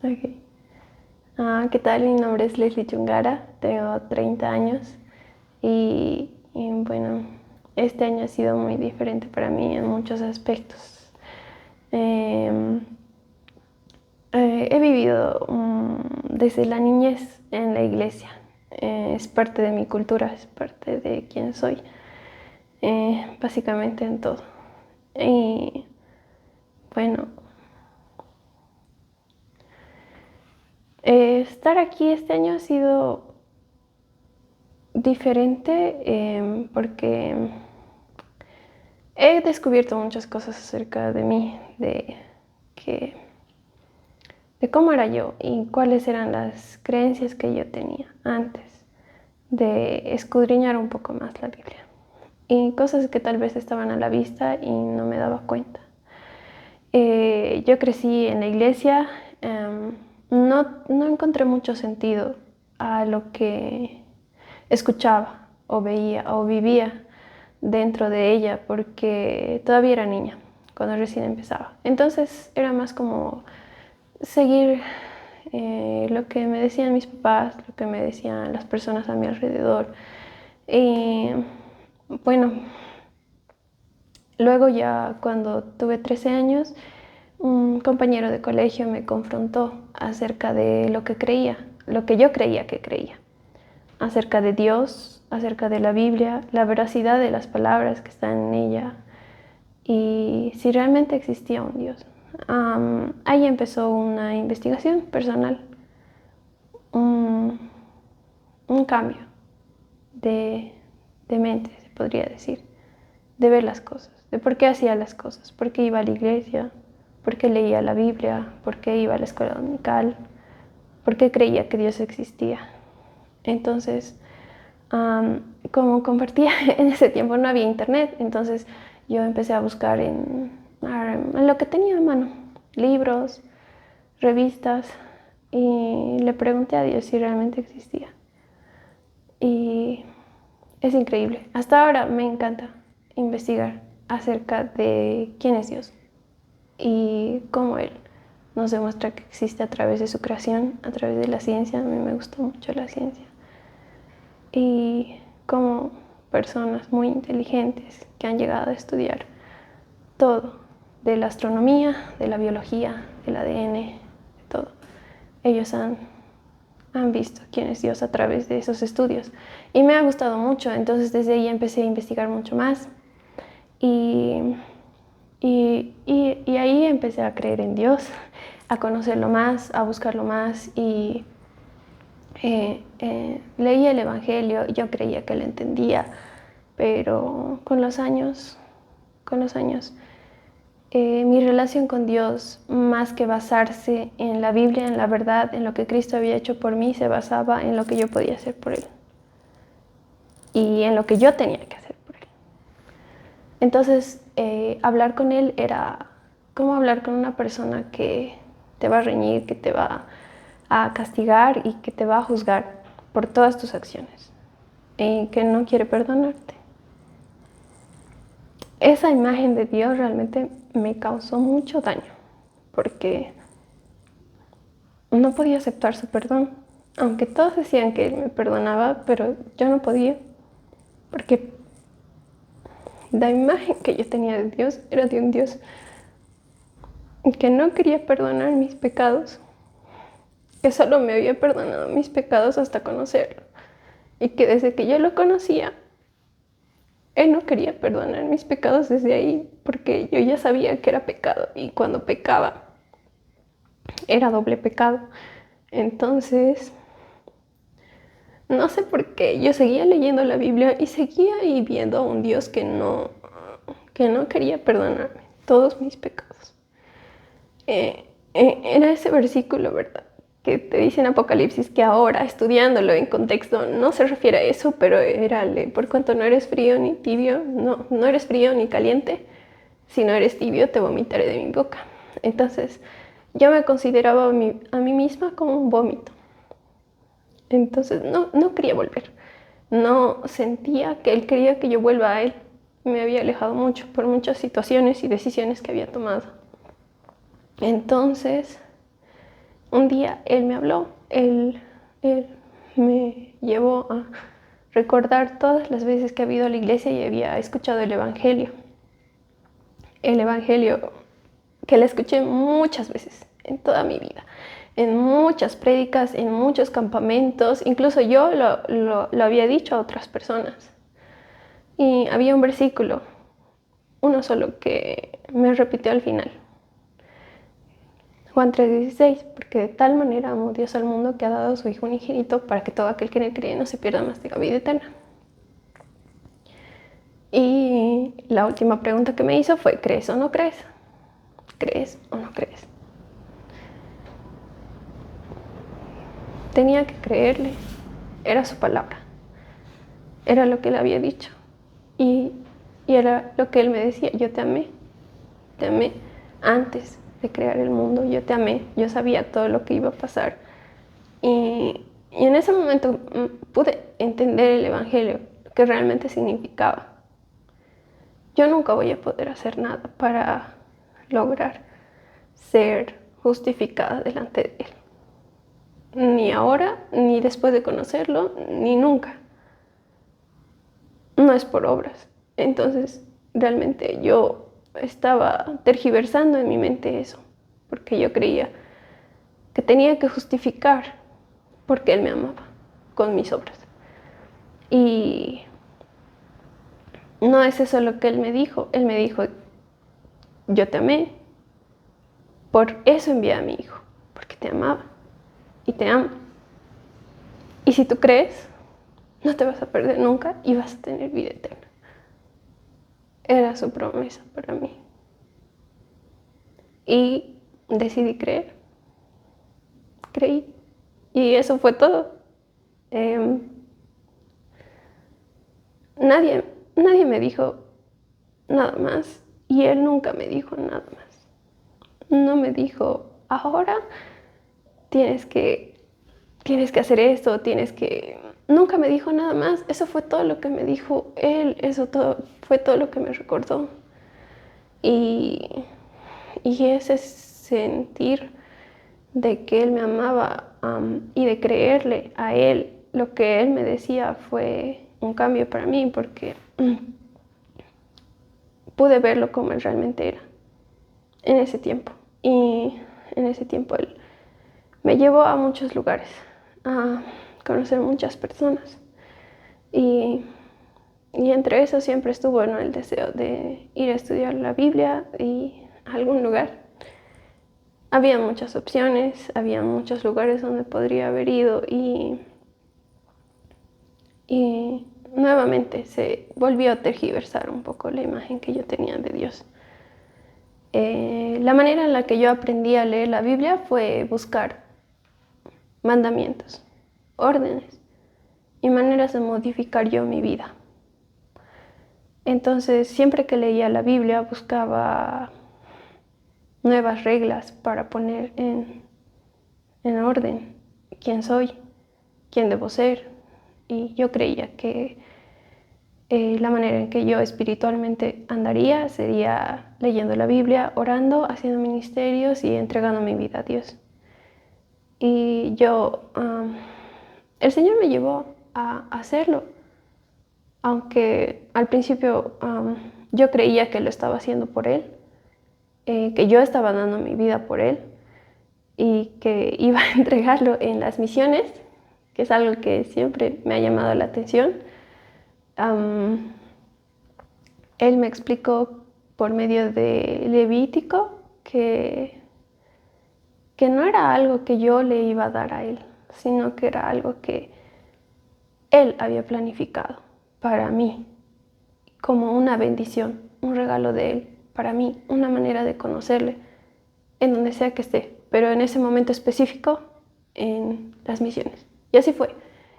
Ok. ¿Qué tal? Mi nombre es Leslie Chungara, tengo 30 años bueno, este año ha sido muy diferente para mí en muchos aspectos. Eh, He vivido desde la niñez en la iglesia. Es parte de mi cultura, es parte de quién soy, básicamente en todo. Y bueno, estar aquí este año ha sido diferente porque he descubierto muchas cosas acerca de mí, que, de cómo era yo y cuáles eran las creencias que yo tenía antes de escudriñar un poco más la Biblia. Y cosas que tal vez estaban a la vista y no me daba cuenta. Yo crecí en la iglesia, no encontré mucho sentido a lo que escuchaba o veía o vivía dentro de ella porque todavía era niña cuando recién empezaba. Entonces era más como seguir lo que me decían mis papás, lo que me decían las personas a mi alrededor. Y bueno, luego ya cuando tuve 13 años, un compañero de colegio me confrontó acerca de lo que creía, lo que yo creía que creía, acerca de Dios, acerca de la Biblia, la veracidad de las palabras que están en ella y si realmente existía un Dios. Ahí empezó una investigación personal, un, un cambio de, de mente, se podría decir, de ver las cosas, de por qué hacía las cosas, por qué iba a la iglesia, por qué leía la Biblia, por qué iba a la escuela dominical, por qué creía que Dios existía. Entonces, como compartía en ese tiempo no había internet, entonces yo empecé a buscar en lo que tenía a mano, libros, revistas, y le pregunté a Dios si realmente existía. Y es increíble. Hasta ahora me encanta investigar acerca de quién es Dios y cómo Él nos demuestra que existe a través de su creación, a través de la ciencia. A mí me gusta mucho la ciencia. Y como personas muy inteligentes que han llegado a estudiar todo, de la astronomía, de la biología, del ADN, de todo. Ellos han visto quién es Dios a través de esos estudios. Y me ha gustado mucho, entonces desde ahí empecé a investigar mucho más. Y, y ahí empecé a creer en Dios, a conocerlo más, a buscarlo más y leía el Evangelio, yo creía que lo entendía, pero con los años, mi relación con Dios, más que basarse en la Biblia, en la verdad, en lo que Cristo había hecho por mí, se basaba en lo que yo podía hacer por Él y en lo que yo tenía que hacer por Él. Entonces, hablar con Él era como hablar con una persona que te va a reñir, que te va a castigar y que te va a juzgar por todas tus acciones y que no quiere perdonarte. Esa imagen de Dios realmente me causó mucho daño porque no podía aceptar su perdón, aunque todos decían que Él me perdonaba, pero yo no podía porque la imagen que yo tenía de Dios era de un Dios que no quería perdonar mis pecados, que solo me había perdonado mis pecados hasta conocerlo y que desde que yo lo conocía, Él no quería perdonar mis pecados desde ahí porque yo ya sabía que era pecado y cuando pecaba era doble pecado. Entonces, no sé por qué, yo seguía leyendo la Biblia y seguía ahí viendo a un Dios que no quería perdonarme todos mis pecados. Era ese versículo, ¿verdad? Que te dice en Apocalipsis que ahora, estudiándolo en contexto, no se refiere a eso, pero era por cuanto no eres frío ni tibio, no eres frío ni caliente, si no eres tibio te vomitaré de mi boca. Entonces, yo me consideraba a mí misma como un vómito. Entonces, no quería volver. No sentía que Él quería que yo vuelva a Él. Me había alejado mucho por muchas situaciones y decisiones que había tomado. Entonces, un día Él me habló, Él me llevó a recordar todas las veces que había ido a la iglesia y había escuchado el Evangelio. El Evangelio que le escuché muchas veces en toda mi vida, en muchas prédicas, en muchos campamentos, incluso yo lo había dicho a otras personas. Y había un versículo, uno solo, que me repitió al final. Juan 3:16, porque de tal manera amó Dios al mundo que ha dado a su Hijo unigénito para que todo aquel que en él cree no se pierda, mas tenga vida eterna. Y la última pregunta que me hizo fue: ¿crees o no crees? ¿Crees o no crees? Tenía que creerle, era su palabra, era lo que él había dicho y era lo que él me decía: yo te amé antes de crear el mundo, yo te amé, yo sabía todo lo que iba a pasar. Y en ese momento pude entender el Evangelio, lo que realmente significaba. Yo nunca voy a poder hacer nada para lograr ser justificada delante de Él. Ni ahora, ni después de conocerlo, ni nunca. No es por obras. Entonces, realmente yo estaba tergiversando en mi mente eso, porque yo creía que tenía que justificar porque Él me amaba con mis obras. Y no es eso lo que Él me dijo. Él me dijo: yo te amé, por eso envié a mi Hijo, porque te amaba y te amo. Y si tú crees, no te vas a perder nunca y vas a tener vida eterna. Era su promesa para mí. Y decidí creer. Creí. Y eso fue todo. Nadie me dijo nada más. Y Él nunca me dijo nada más. No me dijo: ahora tienes que hacer esto, Nunca me dijo nada más. Eso fue todo lo que me dijo Él. Fue todo lo que me recordó. Y ese sentir de que Él me amaba y de creerle a Él, lo que Él me decía fue un cambio para mí, porque pude verlo como Él realmente era en ese tiempo. Y en ese tiempo Él me llevó a muchos lugares, a conocer muchas personas. Y entre eso siempre estuvo, ¿no?, el deseo de ir a estudiar la Biblia y a algún lugar. Había muchas opciones, había muchos lugares donde podría haber ido y nuevamente se volvió a tergiversar un poco la imagen que yo tenía de Dios. La manera en la que yo aprendí a leer la Biblia fue buscar mandamientos, órdenes y maneras de modificar yo mi vida. Entonces, siempre que leía la Biblia buscaba nuevas reglas para poner en orden quién soy, quién debo ser. Y yo creía que la manera en que yo espiritualmente andaría sería leyendo la Biblia, orando, haciendo ministerios y entregando mi vida a Dios. Y el Señor me llevó a hacerlo, aunque al principio yo creía que lo estaba haciendo por Él, que yo estaba dando mi vida por Él y que iba a entregarlo en las misiones, que es algo que siempre me ha llamado la atención. Él me explicó por medio de Levítico que no era algo que yo le iba a dar a Él, sino que era algo que Él había planificado para mí, como una bendición, un regalo de Él para mí, una manera de conocerle en donde sea que esté, pero en ese momento específico en las misiones. Y así fue.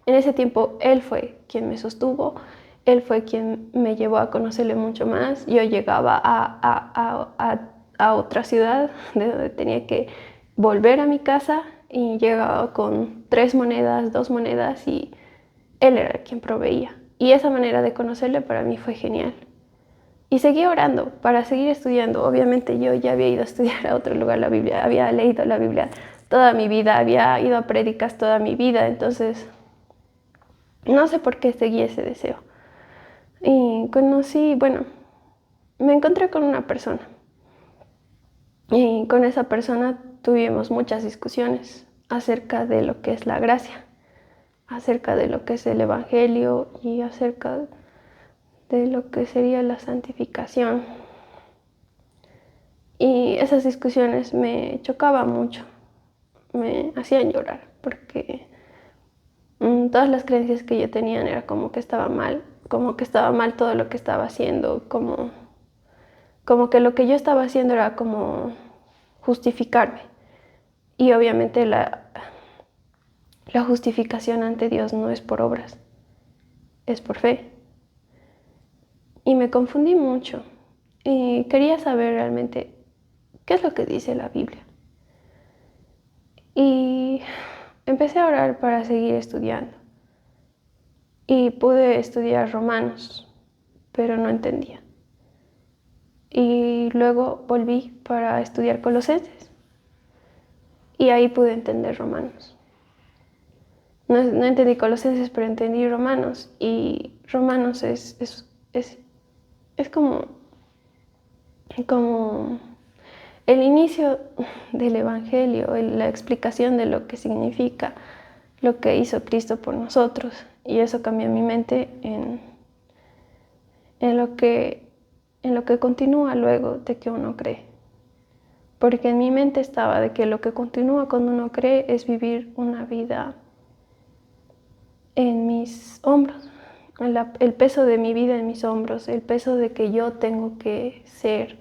En ese tiempo Él fue quien me sostuvo, Él fue quien me llevó a conocerle mucho más. Yo llegaba a otra ciudad de donde tenía que volver a mi casa y llegaba con 3 monedas, 2 monedas y Él era quien proveía. Y esa manera de conocerle para mí fue genial. Y seguí orando para seguir estudiando. Obviamente yo ya había ido a estudiar a otro lugar la Biblia, había leído la Biblia toda mi vida, había ido a prédicas toda mi vida, entonces no sé por qué seguí ese deseo. Y me encontré con una persona y con esa persona tuvimos muchas discusiones acerca de lo que es la gracia, acerca de lo que es el evangelio y acerca de lo que sería la santificación. Y esas discusiones me chocaban mucho, me hacían llorar, porque todas las creencias que yo tenía era como que estaba mal todo lo que estaba haciendo, como que lo que yo estaba haciendo era como justificarme. Y obviamente la justificación ante Dios no es por obras, es por fe. Y me confundí mucho y quería saber realmente qué es lo que dice la Biblia. Y empecé a orar para seguir estudiando. Y pude estudiar Romanos, pero no entendía. Y luego volví para estudiar Colosenses. Y ahí pude entender Romanos. No entendí Colosenses, pero entendí Romanos. Y Romanos es como el inicio del Evangelio, la explicación de lo que significa lo que hizo Cristo por nosotros. Y eso cambió mi mente en lo que continúa luego de que uno cree. Porque en mi mente estaba de que lo que continúa cuando uno cree es vivir una vida en mis hombros, el peso de mi vida en mis hombros, el peso de que yo tengo que ser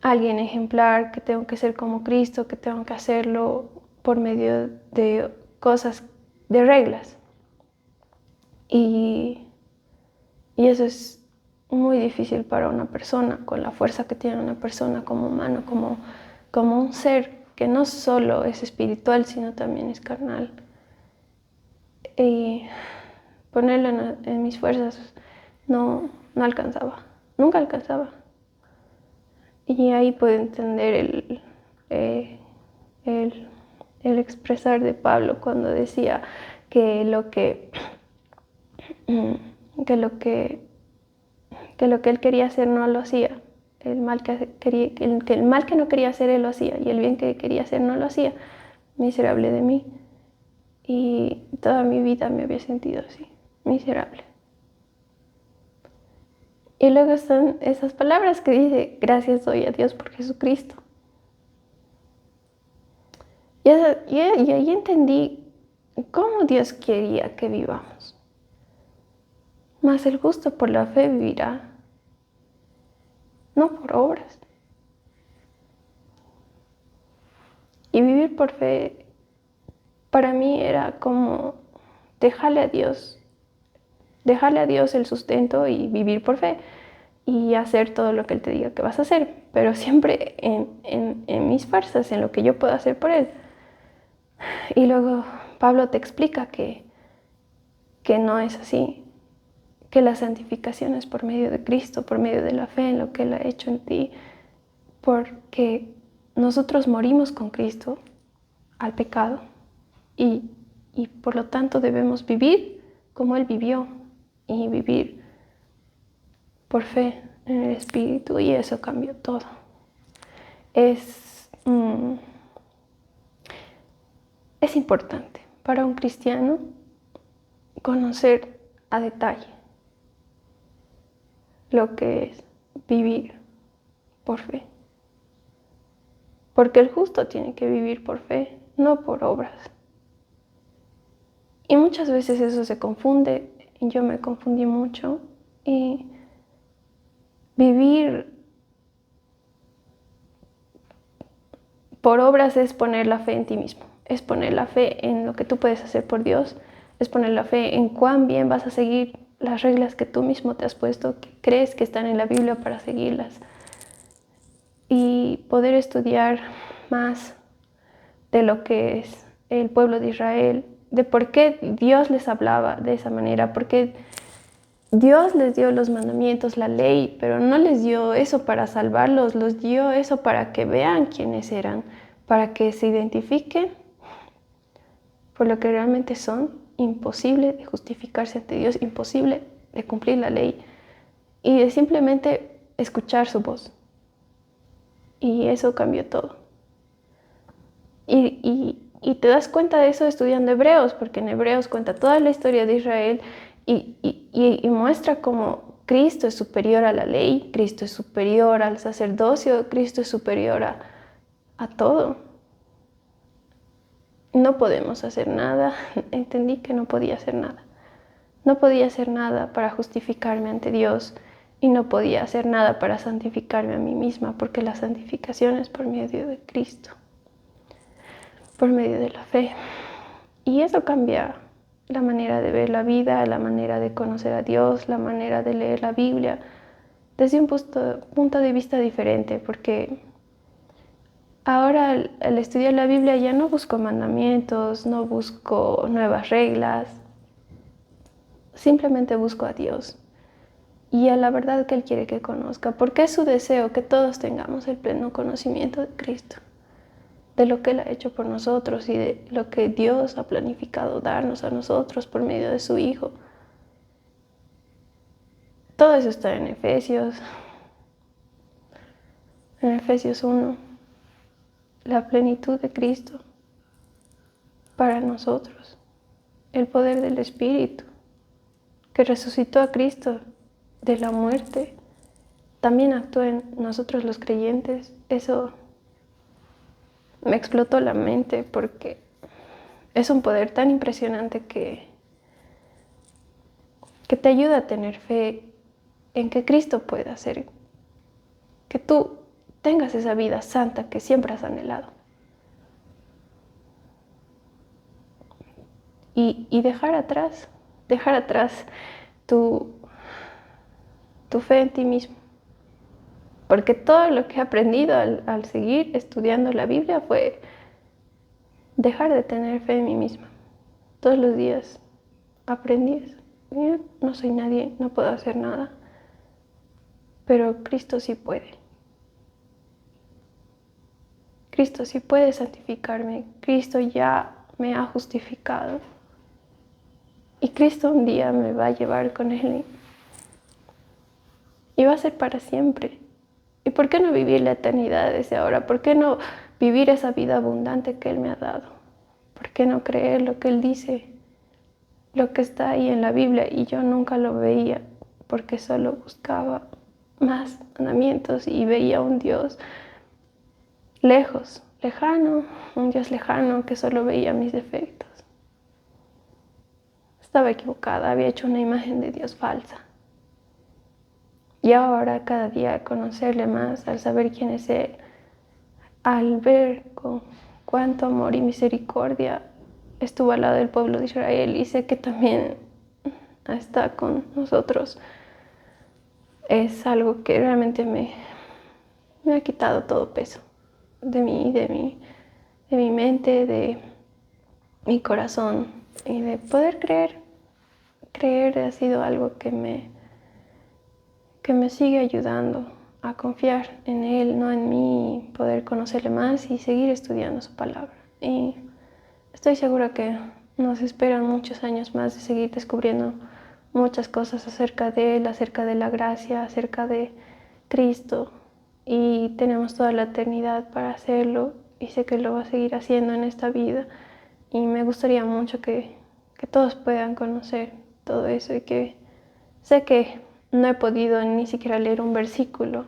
alguien ejemplar, que tengo que ser como Cristo, que tengo que hacerlo por medio de cosas, de reglas. Y eso es muy difícil para una persona, con la fuerza que tiene una persona como humano, como un ser que no solo es espiritual, sino también es carnal. Y ponerlo en mis fuerzas no alcanzaba, nunca alcanzaba. Y ahí puedo entender el expresar de Pablo cuando decía que lo que él quería hacer no lo hacía. El mal que no quería hacer él lo hacía, y el bien que quería hacer no lo hacía. Miserable de mí. Y toda mi vida me había sentido así, miserable. Y luego están esas palabras que dice: gracias doy a Dios por Jesucristo. Y ahí entendí cómo Dios quería que vivamos. Mas el justo por la fe vivirá, no por obras. Y vivir por fe para mí era como dejarle a Dios el sustento y vivir por fe y hacer todo lo que Él te diga que vas a hacer, pero siempre en mis fuerzas, en lo que yo puedo hacer por Él. Y luego Pablo te explica que no es así, que la santificación es por medio de Cristo, por medio de la fe en lo que Él ha hecho en ti, porque nosotros morimos con Cristo al pecado y por lo tanto debemos vivir como Él vivió y vivir por fe en el Espíritu, y eso cambió todo. Es importante para un cristiano conocer a detalle lo que es vivir por fe. Porque el justo tiene que vivir por fe, no por obras. Y muchas veces eso se confunde, y yo me confundí mucho. Y vivir por obras es poner la fe en ti mismo, es poner la fe en lo que tú puedes hacer por Dios, es poner la fe en cuán bien vas a seguir las reglas que tú mismo te has puesto, que crees que están en la Biblia para seguirlas. Y poder estudiar más de lo que es el pueblo de Israel, de por qué Dios les hablaba de esa manera, porque Dios les dio los mandamientos, la ley, pero no les dio eso para salvarlos, les dio eso para que vean quiénes eran, para que se identifiquen por lo que realmente son, imposible de justificarse ante Dios, imposible de cumplir la ley y de simplemente escuchar su voz. Y eso cambió todo. Y te das cuenta de eso estudiando Hebreos, porque en Hebreos cuenta toda la historia de Israel y muestra cómo Cristo es superior a la ley, Cristo es superior al sacerdocio, Cristo es superior a todo. No podemos hacer nada, entendí que no podía hacer nada. No podía hacer nada para justificarme ante Dios y no podía hacer nada para santificarme a mí misma, porque la santificación es por medio de Cristo, por medio de la fe. Y eso cambia la manera de ver la vida, la manera de conocer a Dios, la manera de leer la Biblia, desde un punto de vista diferente, porque ahora al estudiar la Biblia ya no busco mandamientos, no busco nuevas reglas, simplemente busco a Dios y a la verdad que Él quiere que conozca, porque es su deseo que todos tengamos el pleno conocimiento de Cristo, de lo que Él ha hecho por nosotros y de lo que Dios ha planificado darnos a nosotros por medio de su Hijo. Todo eso está en Efesios 1, la plenitud de Cristo para nosotros, el poder del Espíritu que resucitó a Cristo de la muerte, también actúa en nosotros los creyentes. Eso me explotó la mente porque es un poder tan impresionante que te ayuda a tener fe en que Cristo puede hacer que tú tengas esa vida santa que siempre has anhelado. Y dejar atrás tu fe en ti mismo. Porque todo lo que he aprendido al seguir estudiando la Biblia fue dejar de tener fe en mí misma. Todos los días aprendí eso. Yo no soy nadie, no puedo hacer nada. Pero Cristo sí puede. Cristo sí puede santificarme. Cristo ya me ha justificado. Y Cristo un día me va a llevar con Él. Y va a ser para siempre. ¿Y por qué no vivir la eternidad desde ahora? ¿Por qué no vivir esa vida abundante que Él me ha dado? ¿Por qué no creer lo que Él dice? Lo que está ahí en la Biblia. Y yo nunca lo veía porque solo buscaba más mandamientos y veía un Dios lejos, lejano, un Dios lejano que solo veía mis defectos. Estaba equivocada, había hecho una imagen de Dios falsa. Y ahora cada día conocerle más, al saber quién es Él, al ver con cuánto amor y misericordia estuvo al lado del pueblo de Israel y sé que también está con nosotros, es algo que realmente me ha quitado todo peso de mi mente, de mi corazón y de poder creer. Creer ha sido algo que me sigue ayudando a confiar en Él, no en mí, poder conocerle más y seguir estudiando su palabra. Y estoy segura que nos esperan muchos años más de seguir descubriendo muchas cosas acerca de Él, acerca de la gracia, acerca de Cristo. Y tenemos toda la eternidad para hacerlo y sé que lo va a seguir haciendo en esta vida. Y me gustaría mucho que todos puedan conocer todo eso y que sé que no he podido ni siquiera leer un versículo,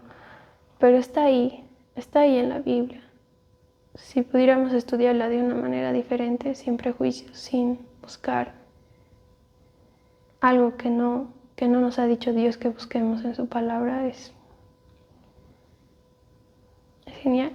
pero está ahí en la Biblia. Si pudiéramos estudiarla de una manera diferente, sin prejuicios, sin buscar algo que no nos ha dicho Dios que busquemos en su palabra, es genial.